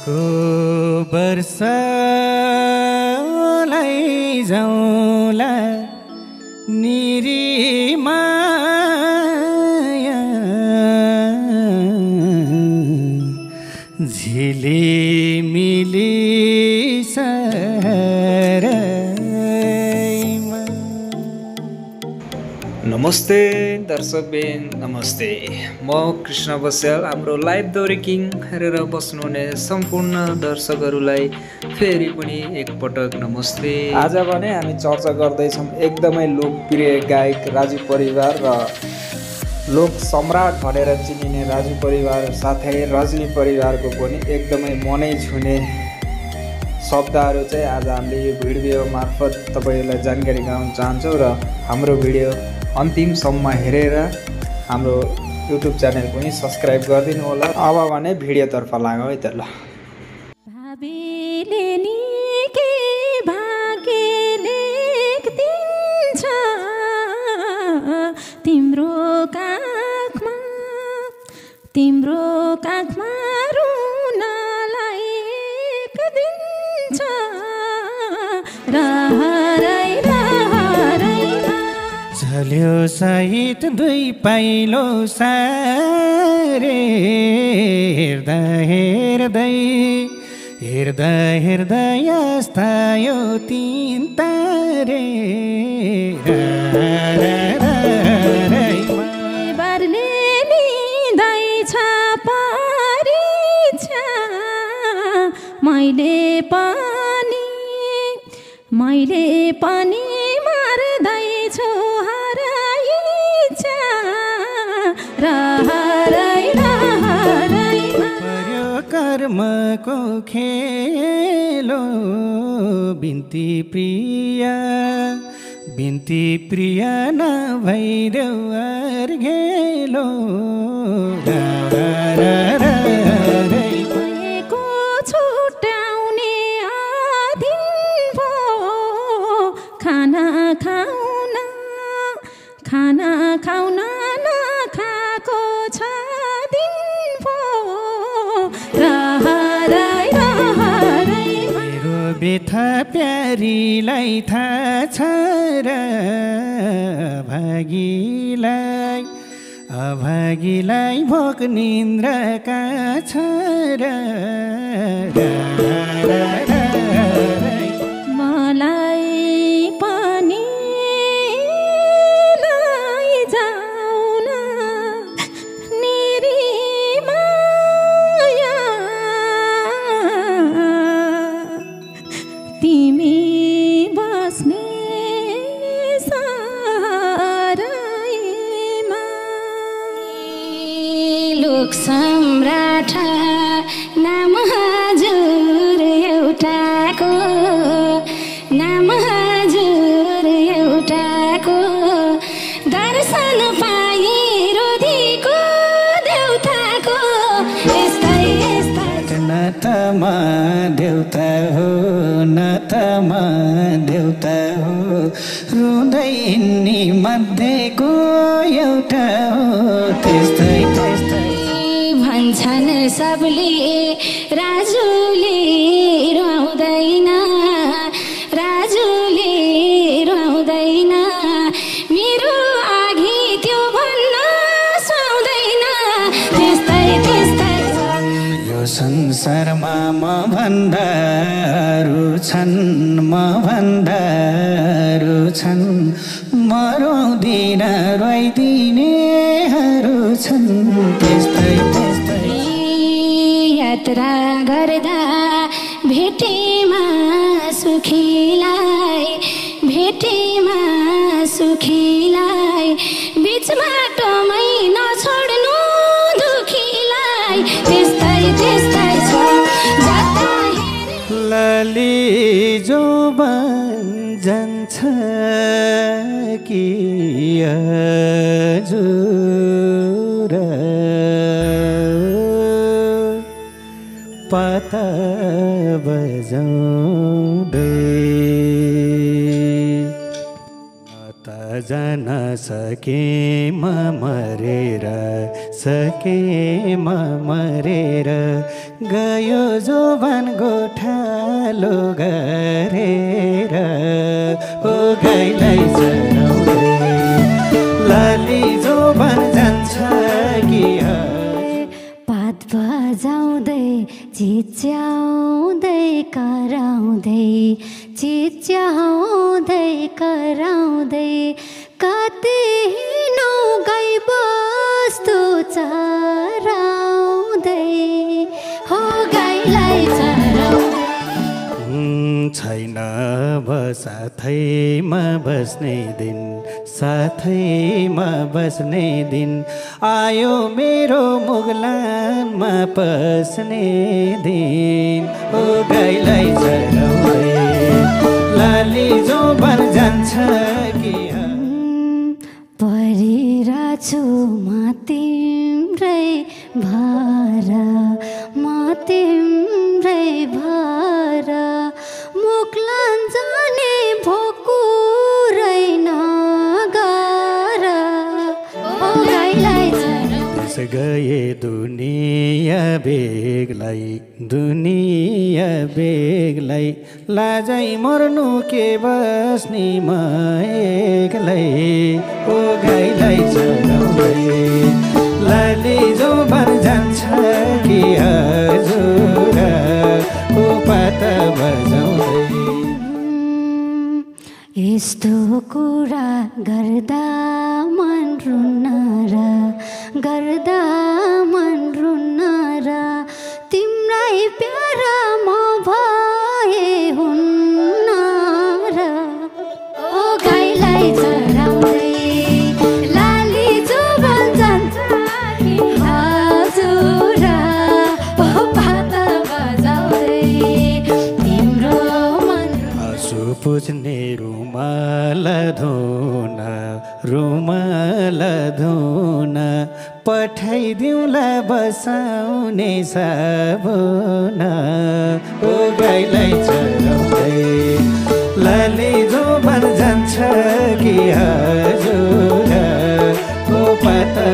को वर्षलाई जाउँला निरीमाया झिलिमिली सराईमा। नमस्ते दर्शकबिन, नमस्ते। म कृष्ण बस्याल हाम्रो लाइभ दोहोरी किङ हेरेर बस्नुहुने सम्पूर्ण दर्शकहरूलाई फेरि पनि एकपटक नमस्ते। आज भने हामी चर्चा गर्दैछौँ एकदमै लोकप्रिय गायक राजु परिवार र लोक सम्राट भनेर चिनिने राजु परिवार साथै रजनी परिवारको पनि एकदमै मनै छुने शब्दहरू चाहिँ आज हामीले यो भिडियो मार्फत तपाईँहरूलाई जानकारी गराउन चाहन्छौँ र हाम्रो भिडियो अन्तिमसम्म हेरेर हाम्रो युट्युब च्यानल पनि सब्सक्राइब गरिदिनु होला। अब भने भिडियोतर्फ लागौँ है त ल। भाबीले नि के भाग्य लेख्दिन्छ तिम्रो काखमा रुनलाई एक दिन्छ चल्यो सहित दुई पाइलो सारे हेर्दा यस्तायो तीन तारे बारले लिँदैछ परीक्षा मैले पनि मार्दैछु हराइच्छा पर्यो कर्मको खेलो बिन्ती प्रिया नभइदेऊ अर्घेलो छुट्याउने आदिन भो खाना खाउन नखाएको छ दिन भो मेरो बेथा प्यारीलाई थाहा छ र अभागीलाई भोक निन्द्राका छ र मलाई पनि लैजाउन निरीमाया तिमी बस्ने सराईमा। लोक सम्राट नाम हजुर एउटाको दर्शन पाए रोधीको देउताको न त म देउता हो रुँदै हिँड्ने मध्येको एउटा हो त्यस्तै भन्छन् सबले राजुले रुँदैन मेरो आगी त्यो भन्न सुहाउँदैन त्यस्तै यो संसारमा म भन्दाहरू छन् मराउँदिन रोइदिनेहरू छन् त्यस्तै यात्रा गर्दा भेटेमा सुखीलाई बीच बाटोमै नछोड्नु दुखीलाई त्यस्तै छ लली जो बन जान्छ कि हजुर पता बजाउँदै जान सके म मरेर गयो जोबान गोठालो गरेर ओ गाईलाई चराउँदै लाली जोबान जान्छ कि पात बजाउँदै चिच्याउँदै कराउँदै कति हिँडौ गाई बस्तु चराउँदै हो गाईलाई चराउँदै छैन अब साथैमा बस्ने दिन आयो मेरो मुगलानमा पस्ने दिन ओ गाईलाई चराउँदै लाली जोबान जान्छ कि परिरहेछु म तिम्रै भर मुक्लान जाने भोकुरै नगर ओ गाईलाई त्यस गए दुनिया बेग्लै लाजै मर्नु के बस्ने म एक्लै ओ गाईलाई चराउँदै लाली जोबान जान्छ कि हजुर ओ पाता बजाउँदै यस्तो कुरा गर्दा मन रुन्न र तिम्रै प्यारा म भए हुन्न र ओ गाईलाई चराउँदै लाली जोबान जान्छ कि हजुर ओ पाता बजाउँदै तिम्रो मन आँसु पुज्ने रुमाल धुन पठाइदिउँला बसाउने साबुन ओ गाईलाई चराउँदै लाली जोबान जान्छ कि हजुर ओ पाता